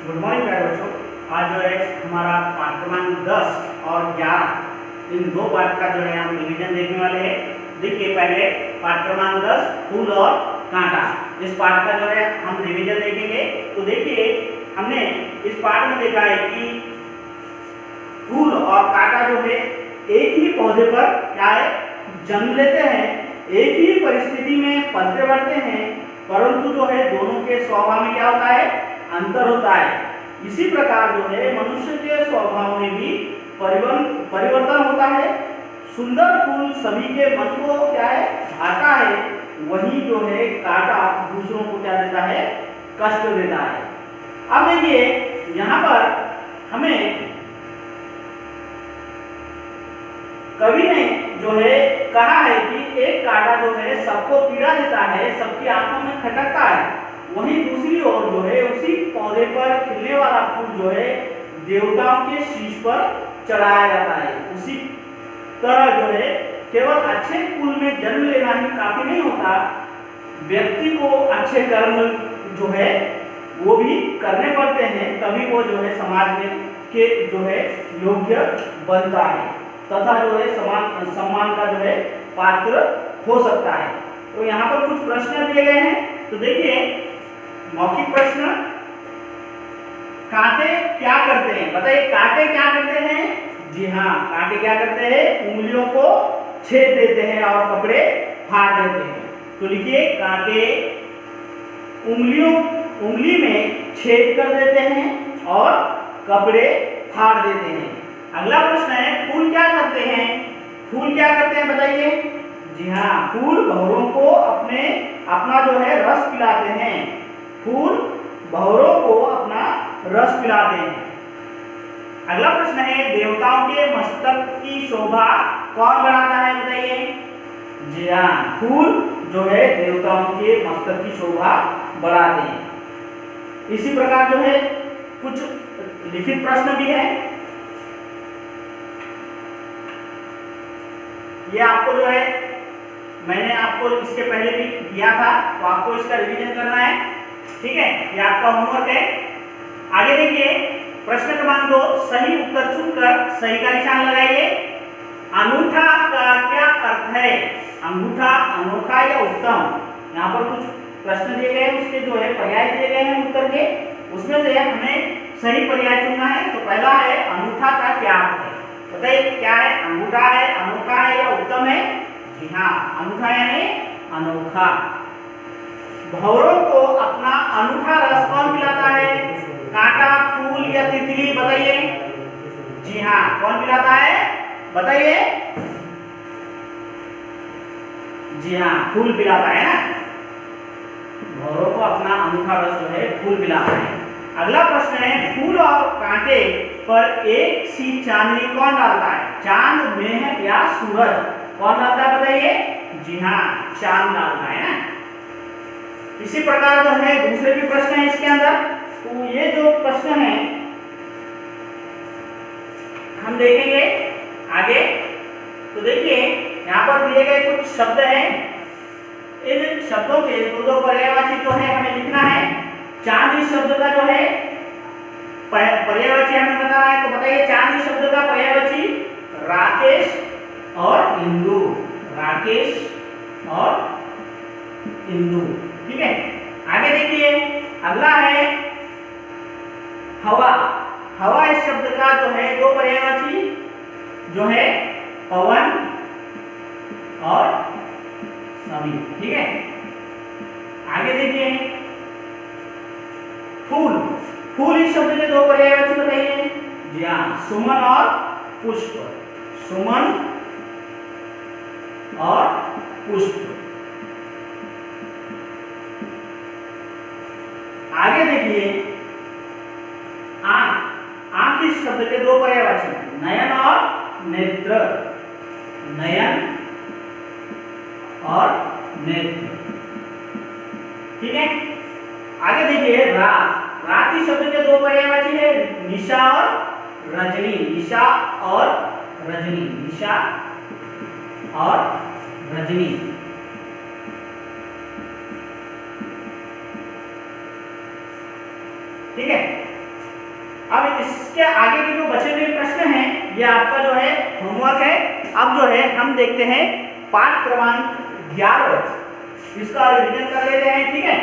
Good morning प्यारे बच्चों। आज जो है हमारा पाठ क्रमांक 10 और 11 इन दो पाठ का जो है हम रिवीजन देखने वाले हैं। देखिए पहले पाठ क्रमांक 10 फूल और कांटा, इस पाठ का जो है हम रिवीजन देखेंगे। तो देखिए हमने इस पाठ में देखा है कि फूल और कांटा जो है एक ही पौधे पर क्या है जन्म लेते हैं, एक ही परिस्थिति में पलते बढ़ते हैं, परंतु जो है दोनों के स्वभाव में क्या होता है, अंतर होता है। इसी प्रकार जो है मनुष्य के स्वभाव में भी परिवर्तन होता है। सुंदर फूल सभी के मन को क्या है भाता है, वही जो है कांटा दूसरों को क्या देता है, कष्ट देता है। अब देखिए यहाँ पर हमें कवि ने जो है कहा है कि एक कांटा जो है सबको पीड़ा देता है, सबकी आंखों में खटकता है, वहीं दूसरी ओर जो है उसी पौधे पर खिलने वाला फूल जो है देवताओं के शीश पर चढ़ाया जाता है। उसी तरह जो है केवल अच्छे कुल में जन्म लेना ही काफी नहीं होता, व्यक्ति को अच्छे कर्म जो है वो भी करने पड़ते हैं, तभी वो जो है समाज में के जो है योग्य बनता है तथा जो है सम्मान का जो है पात्र हो सकता है। तो यहाँ पर कुछ प्रश्न दिए गए हैं, तो देखिए मौखिक प्रश्न, कांटे क्या करते हैं, बताइए कांटे क्या करते हैं। जी हाँ, कांटे क्या करते हैं, उंगलियों को छेद देते हैं और कपड़े फाड़ देते हैं। तो लिखिए कांटे उंगली में छेद कर देते हैं और कपड़े फाड़ देते हैं। अगला प्रश्न है फूल क्या करते हैं, फूल क्या करते हैं बताइए। जी हाँ, फूल भंवरों को अपना जो है रस पिलाते हैं, फूल भंवरों को अपना रस पिलाते हैं। अगला प्रश्न है देवताओं के मस्तक की शोभा कौन बढ़ाता है बताइए। जी हाँ, फूल जो है देवताओं के मस्तक की शोभा बढ़ाते हैं। इसी प्रकार जो है कुछ लिखित प्रश्न भी है, ये आपको जो है मैंने आपको इसके पहले भी दिया था, तो आपको इसका रिवीजन करना है, ठीक है, ये आपका होमवर्क है। आगे देखिए प्रश्न क्रमांक 2, सही उत्तर चुनकर सही का निशान लगाइए। अनूठा का क्या अर्थ है, अंगूठा, अनोखा या उत्तम। यहाँ पर कुछ प्रश्न दिए गए हैं, उसके जो है पर्याय दिए गए हैं उत्तर के, उसमें से हमें सही पर्याय चुनना है। तो पहला है अनूठा का क्या अर्थ है, बताइए क्या है, अंगूठा है, अनोखा है या उत्तम है। जी हाँ, अनूठा यानी अनोखा। भंवरों को अपना अनूठा रस कौन पिलाता है, कांटा, फूल या तितली, बताइए। जी हाँ, कौन पिलाता है बताइए। जी हाँ, फूल पिलाता है ना, भंवरों को अपना अनूठा रस जो है फूल पिलाता है। अगला प्रश्न है फूल और कांटे पर एक सी चांदनी कौन डालता है, चांद, मेह या सूरज, कौन डालता है बताइए। जी हाँ, चांद डालता है ना। इसी प्रकार जो है दूसरे भी प्रश्न है इसके अंदर, तो ये जो प्रश्न है हम देखेंगे आगे। तो देखिए यहाँ पर दिए गए कुछ शब्द हैं, इन शब्दों के दो पर्यायवाची जो है हमें लिखना है। चांद इस शब्द का जो है पर्यायवाची हमें बताना है, तो बताइए चांद इस शब्द का पर्यायवाची राकेश और इंदु, राकेश और इंदु, ठीक है। आगे देखिए अगला है हवा, हवा इस शब्द का जो है दो पर्यायवाची जो है पवन और सभी, ठीक है। आगे देखिए फूल, फूल इस शब्द के दो पर्यायवाची बताइए। जी हाँ, सुमन और पुष्प, सुमन और पुष्प। आगे देखिए आंख, आंख इस शब्द के दो पर्यायवाची नयन और नेत्र, नयन और नेत्र, ठीक है। आगे देखिए रात, रात इस शब्द के दो पर्यायवाची है निशा और रजनी, निशा और रजनी, निशा और रजनी। ठीक है। अब इसके आगे के जो बचे हुए प्रश्न हैं ये आपका जो है होमवर्क है। अब जो है हम देखते हैं पाठ क्रमांक 11, इसका रिवीजन कर लेते हैं, ठीक है।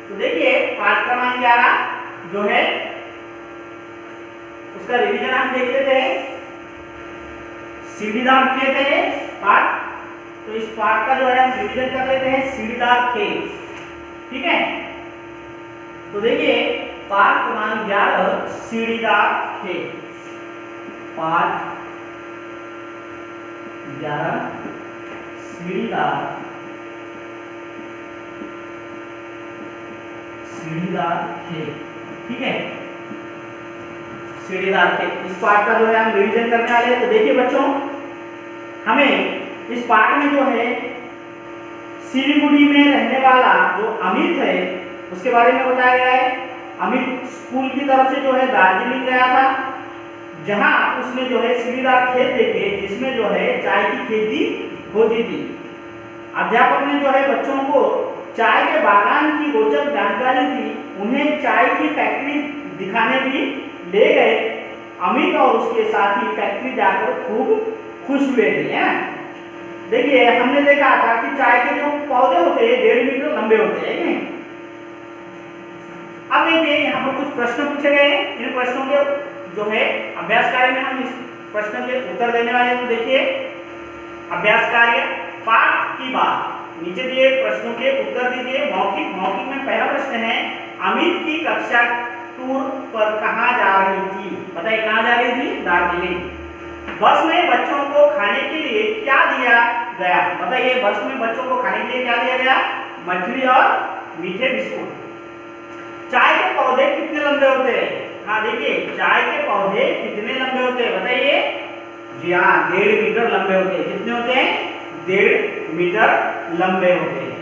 तो देखिए पाठ क्रमांक 11 जो है उसका रिवीजन हम देख लेते हैं। सीढ़ीदार खेत है पाठ, तो इस पाठ का जो है हम रिवीजन कर लेते हैं, सीढ़ीदार खेत, ठीक है। तो देखिए पाठ क्रमांक 11 सीढ़ीदार खेत, पाठ 11 सीढ़ीदार खेत, ठीक है। सीढ़ीदार खेत, इस पाठ का जो है हम रिवीजन करने वाले हैं। तो देखिए बच्चों, हमें इस पाठ में जो है सिलीगुड़ी में रहने वाला जो अमित है उसके बारे में बताया गया है। अमित स्कूल की तरफ से जो है दार्जिलिंग गया था, जहां उसने जो है सीढ़ीदार खेत देखे जिसमें जो है चाय की खेती होती थी। अध्यापक ने जो है बच्चों को चाय के बागान की रोचक जानकारी दी, उन्हें चाय की फैक्ट्री दिखाने भी ले गए। अमित और उसके साथी फैक्ट्री जाकर खूब खुश हुए थे, है ना। देखिए हमने देखा था कि चाय के जो पौधे होते हैं 1.5 मीटर लंबे होते हैं। अब देखिए यहाँ पर कुछ प्रश्न पूछे गए हैं, इन प्रश्नों के जो है अभ्यास कार्य में हम इस प्रश्न के उत्तर देने वाले हैं। तो देखिए अभ्यास कार्य पाठ की बात, नीचे दिए प्रश्नों के उत्तर दीजिए। मौखिक में पहला प्रश्न है, अमित की कक्षा टूर पर कहाँ जा रही थी? बताइए कहाँ जा रही थी? दार्जिलिंग। बस में बच्चों को खाने के लिए क्या दिया गया? बताइए बस में बच्चों को खाने के लिए क्या दिया गया? मछली और मीठे बिस्कुट। चाय के पौधे कितने लंबे होते हैं? हाँ देखिए चाय के पौधे कितने लंबे होते हैं बताइए? जी हाँ 1.5 मीटर लंबे होते हैं। कितने होते हैं? 1.5 मीटर लंबे होते हैं।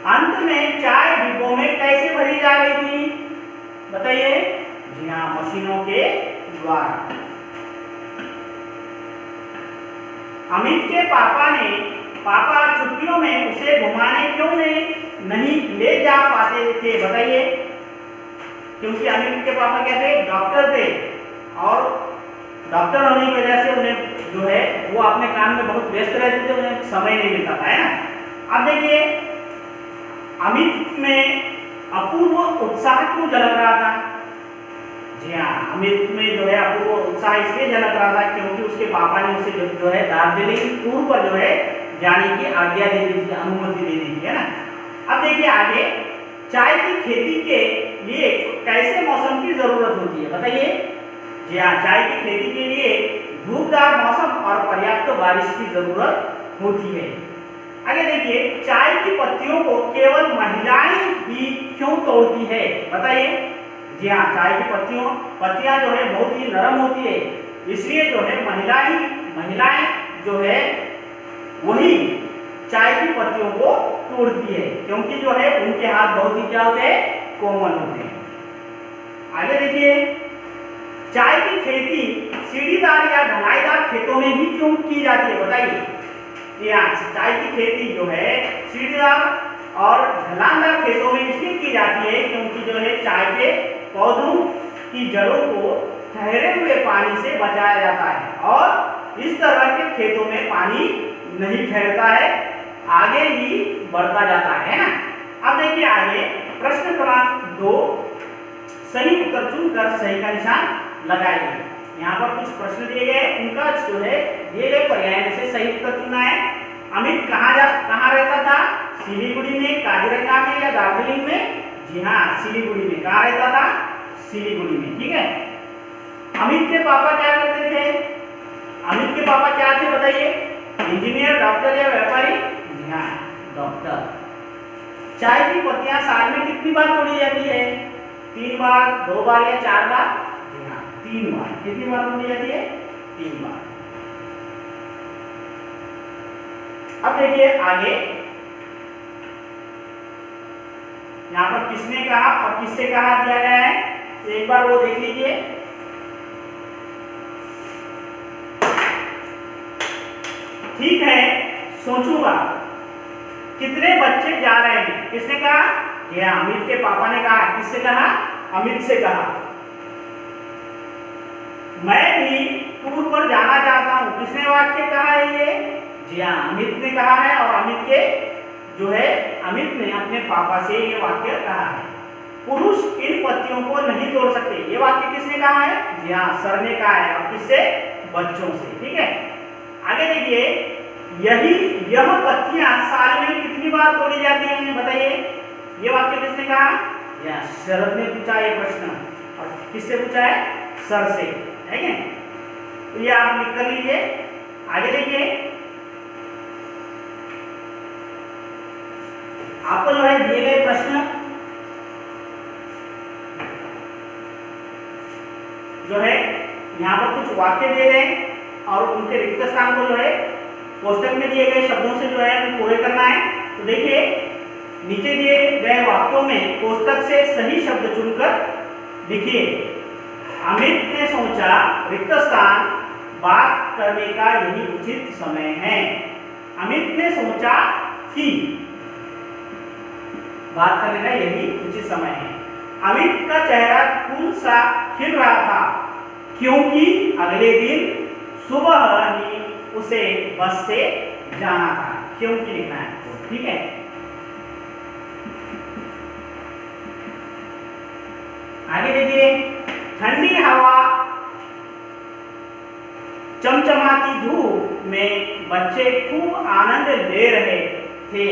अंत में चाय डिब्बों में कैसे भरी जा रही थी? बताइए? जी हाँ मशीनों के द्वारा। अमित के पापा छुट्टियों में उसे घुमाने क्यों नहीं ले जा पाते थे? बताइए? क्योंकि अमित के पापा क्या थे? डॉक्टर थे, और डॉक्टर होने की वजह से उन्हें जो है वो अपने काम में बहुत व्यस्त रहते थे, उन्हें समय नहीं मिलता था, है ना। अब देखिए अमित में अपूर्व उत्साह क्यों झलक रहा था? जी हाँ अमित में जो है अपूर्व उत्साह इसलिए झलक रहा था क्योंकि उसके पापा ने उसे जो है दार्जिलिंग टूर पर जो है जाने की आज्ञा दे दी थी, अनुमति दे दी थी, है ना। अब देखिए आगे, चाय की खेती के लिए कैसे मौसम की जरूरत होती है? बताइए? जी हाँ चाय की खेती के लिए धूपदार मौसम और पर्याप्त बारिश की जरूरत होती है। आगे देखिए, चाय की पत्तियों को केवल महिलाएं ही क्यों तोड़ती है? बताइए? जी हाँ चाय की पत्तियां जो है बहुत ही नरम होती है, इसलिए जो है महिलाएं जो है वही चाय की पत्तियों को तोड़ती है, क्योंकि जो है उनके हाथ बहुत ही क्या होते हैं? कोमल होते हैं। आगे देखिए, चाय की खेती सीढ़ीदार या ढलाईदार खेतों में ही क्यों की जाती है? बताइए? चाय की खेती जो है सीढ़ीदार और ढलानदार खेतों में इसलिए की जाती है क्योंकि जो है चाय के पौधों की जड़ों को ठहरे हुए पानी से बचाया जाता है, और इस तरह के खेतों में पानी नहीं ठहरता है, आगे ही बढ़ता जाता है ना। अब देखिए आगे प्रश्न क्रमांक 2, सही उत्तर चुनकर सही का निशान लगाइए। यहाँ पर कुछ प्रश्न दिए गए, उनका जो है दिए गए पर्याय में से सही उत्तर चुनना है। अमित कहाँ रहता था? सिलीगुड़ी में, काजीरंगा में या दार्जिलिंग में? जी हाँ सिलीगुड़ी में। कहाँ रहता था? सिलीगुड़ी में, ठीक है। अमित के पापा क्या करते थे? अमित के पापा क्या थे बताइए? इंजीनियर, डॉक्टर या व्यापारी? जी हाँ डॉक्टर। चाय की पत्तियां साल में कितनी बार तोड़ी जाती है? 3 बार, 2 बार या 4 बार? जी हाँ 3 बार। कितनी बार तोड़ी जाती है? 3 बार। अब देखिए आगे, यहाँ पर किसने कहा और किससे कहा दिया गया है, तो एक बार वो देख लीजिए। ठीक है सोचूंगा। कितने बच्चे जा रहे हैं? किसने कहा? ये अमित के पापा ने कहा। किससे कहा? अमित से कहा। मैं भी टूर पर जाना चाहता हूँ। किसने वाक्य कहा है ये? जी हाँ, अमित ने कहा है। और अमित के जो है, अमित ने अपने पापा से ये वाक्य कहा है। पुरुष इन पत्तियों को नहीं तोड़ सकते, ये वाक्य किसने कहा है? जी हाँ, सर ने कहा है। और किससे? बच्चों से। ठीक है, आगे देखिए, यह पत्तियां साल में कितनी बार तोड़ी जाती हैं, बताइए। ये वाक्य किसने कहा? या शरद ने पूछा ये प्रश्न। और किससे पूछा है? सर से। ठीक है, तो ये आप लिख कर लीजिए। आगे देखिए, आपको जो है दिए गए प्रश्न जो है यहाँ पर कुछ वाक्य दिए गए और उनके रिक्त स्थान को जो है कोष्टक में दिए गए शब्दों से जो है हमें पूरे करना है। तो देखिए, नीचे दिए गए वाक्यों में कोष्टक से सही शब्द चुनकर लिखिए। अमित ने सोचा रिक्त स्थान बात करने का यही उचित समय है। अमित ने सोचा कि बात करने का यही उचित समय है। अमित का चेहरा फूल सा खिल रहा था क्योंकि अगले दिन सुबह ही उसे बस से जाना था। क्योंकि लिखना है, ठीक है। आगे देखिए, ठंडी हवा चमचमाती धूप में बच्चे खूब आनंद ले रहे थे।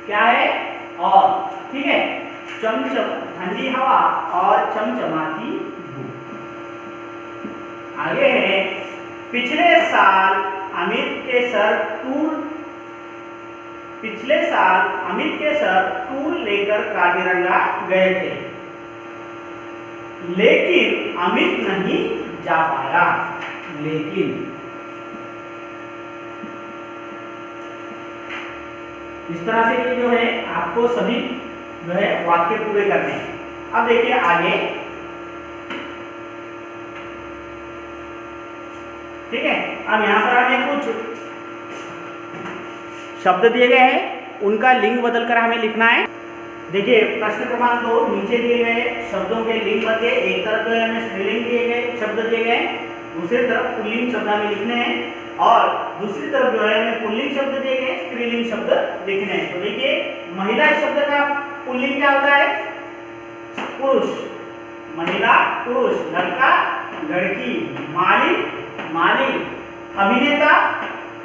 क्या है? और, ठीक है, ठंडी हवा और चमचमाती धूप। आगे है, पिछले साल अमित के सर टूर लेकर काजीरंगा गए थे, लेकिन अमित नहीं जा पाया। लेकिन इस तरह से ये जो है आपको सभी जो है वाक्य पूरे करने हैं। अब देखिए आगे, ठीक है। अब यहाँ पर हमें कुछ शब्द दिए गए हैं, उनका लिंग बदलकर हमें लिखना है। देखिए, प्रश्न क्रमांक 2, नीचे दिए गए शब्दों के लिंग बदले। एक तरफ जो है हमें स्त्रीलिंग दिए गए शब्द दिए गए, दूसरी तरफ पुल्लिंग शब्द हमें लिखने हैं, और दूसरी तरफ जो है हमें पुल्लिंग शब्द दिए गए, स्त्रीलिंग शब्द लिखने हैं। तो देखिए, महिला शब्द का पुल्लिंग क्या होता है? पुरुष, महिला पुरुष, लड़का लड़की, माली माली, अभिनेता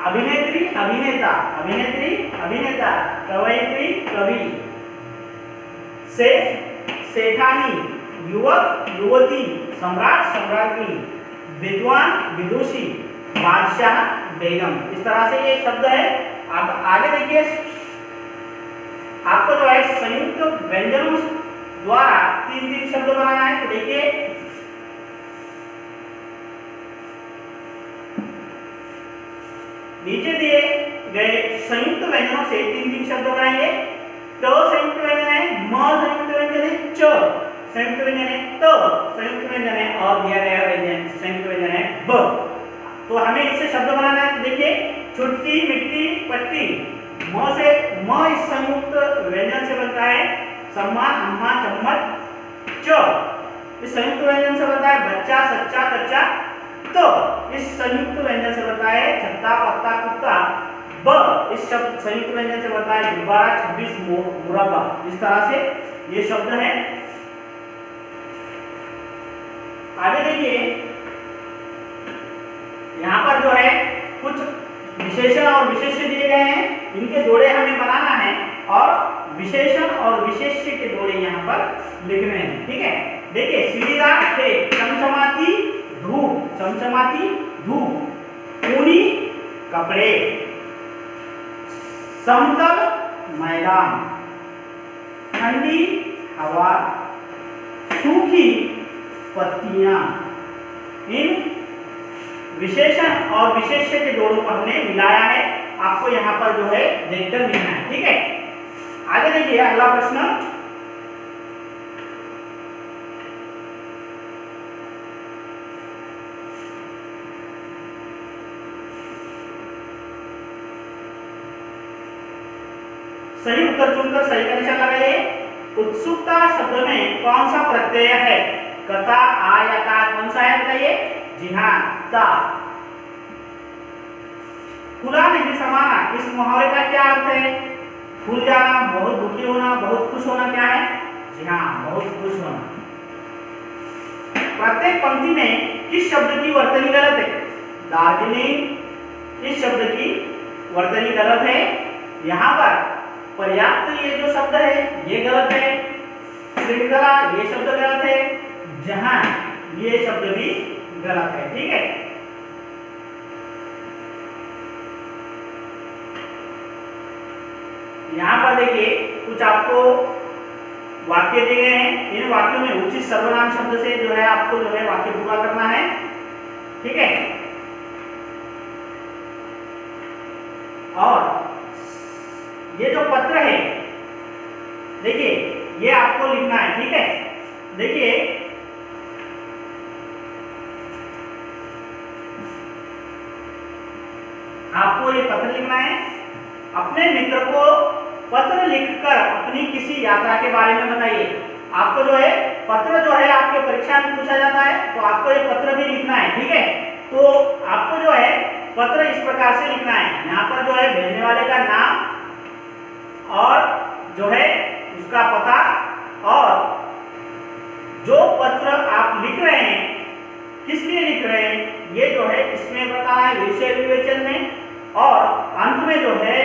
अभिनेत्री अभिनेता, अभिनेत्री अभिनेता, कवयित्री कवि, सेठानी युवक युवती, सम्राट सम्राज्ञी, विद्वान विदुषी, बादशाह बेगम। इस तरह से ये शब्द है। अब आगे देखिए, आपको जो है संयुक्त व्यंजनों द्वारा 3 शब्द बनाना है। तो देखिए, नीचे दिए गए संयुक्त व्यंजनों से 3 शब्द बनाएंगे। ट संयुक्त व्यंजन है, म संयुक्त व्यंजन है, च संयुक्त व्यंजन है, त संयुक्त व्यंजन है, और दिया गया व्यंजन संयुक्त व्यंजन है ब। तो हमें इससे शब्द बनाना है। तो देखिए, छुट्टी मिट्टी पट्टी, म इस संयुक्त व्यंजन से बनता है सम्मान अम्मा चम्मच। च इस संयुक्त व्यंजन से बनता है बच्चा सच्चा कच्चा। तो इस संयुक्त व्यंजन से बनता है छत्ता पत्ता कुत्ता। ब इस शब्द संयुक्त व्यंजन से बनता है गुब्बारा 26 मुरब्बा। इस तरह से ये शब्द है। आगे देखिए, यहाँ पर जो है कुछ विशेषण और विशेष्य दिए गए हैं, इनके जोड़े हमें बनाना है और विशेषण और विशेष्य के जोड़े यहाँ पर लिखने हैं। ठीक है, देखिए, सीढ़ीदार खेत, चमचमाती धूप, चमचमाती धूप, ऊनी कपड़े, समतल मैदान, ठंडी हवा, सूखी पत्तियां। इन विशेषण और विशेष्य के जोड़ों को हमने मिलाया है। आपको यहाँ पर जो है देखकर लिखना है। ठीक है, आगे देखिए अगला प्रश्न। सही उत्तर चुनकर सही का निशान लगाइए। उत्सुकता शब्द में कौन सा प्रत्यय है? कता, आ या का कौन सा है बताइए? जी हाँ, ता। फूला नहीं समाना, इस मुहावरे का क्या अर्थ है? फूल जाना, बहुत दुखी होना, बहुत खुश होना, क्या है? जी हाँ, बहुत खुश होना। प्रत्येक पंक्ति में किस शब्द की वर्तनी गलत है? दार्जिलिंग इस शब्द की वर्तनी गलत है। यहाँ पर पर्याप्त ये जो शब्द है ये गलत है। श्रृंखला ये शब्द गलत है। जहां ये शब्द भी गलत है। ठीक है, यहाँ पर देखिए कुछ आपको वाक्य दिए गए हैं। इन वाक्यों में उचित सर्वनाम शब्द से जो है आपको जो है वाक्य पूरा करना है। ठीक है, और ये जो पत्र है देखिए ये आपको लिखना है। ठीक है, देखिए आपको ये पत्र लिखना है। अपने मित्र को पत्र लिखकर अपनी किसी यात्रा के बारे में बताइए। आपको जो है पत्र जो है आपके परीक्षा में पूछा जाता है तो आपको ये पत्र भी लिखना है। ठीक है, तो आपको जो है पत्र इस प्रकार से लिखना है। यहाँ पर जो है भेजने वाले का नाम और जो है उसका पता, और जो पत्र आप लिख रहे हैं किस लिए लिख रहे हैं ये जो है इसमें बताना है विषय विवेचन में, और अंत में जो है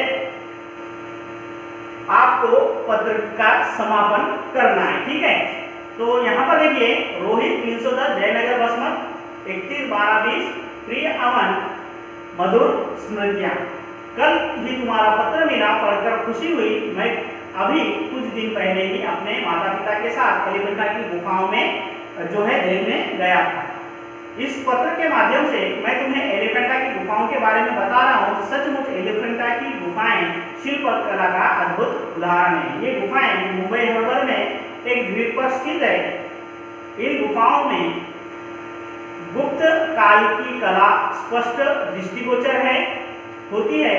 आपको पत्र का समापन करना है। ठीक है, तो यहाँ पर देखिए रोहित 310 जयनगर बसमत 31/12/20 प्रिय अमन मधुर स्मृतियां। कल ही तुम्हारा पत्र मिला, पढ़कर खुशी हुई। मैं अभी कुछ दिन पहले ही अपने माता पिता के साथ एलिफेंटा की गुफाओं में जो है देखने गया था। इस पत्र के माध्यम से मैं तुम्हें एलिफेंटा की गुफाओं के बारे में बता रहा हूँ। सचमुच एलिफेंटा की गुफाएं शिल्प कला का अद्भुत उदाहरण है। ये गुफाएं मुंबई हार्बर में एक द्वीप पर स्थित है। इन गुफाओं में गुप्त काल की कला स्पष्ट दृष्टिगोचर है होती है,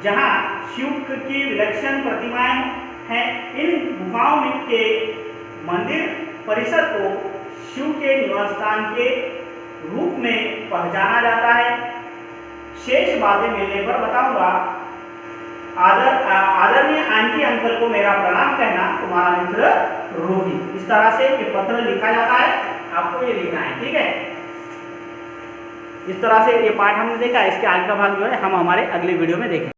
जहाँ शिव की विलक्षण प्रतिमाएं हैं। इन गुफाओं में के मंदिर परिसर को शिव के निवास स्थान के रूप में पहचाना जाता है। शेष बातें मिलने पर बताऊंगा। आदरणीय आंटी अंकल को मेरा प्रणाम कहना, तुम्हारा मित्र रोहित। इस तरह से ये पत्र लिखा जाता है, आपको ये लिखना है। ठीक है, इस तरह से ये पाठ हमने देखा। इसके आगे का भाग जो है हम हमारे अगले वीडियो में देखेंगे।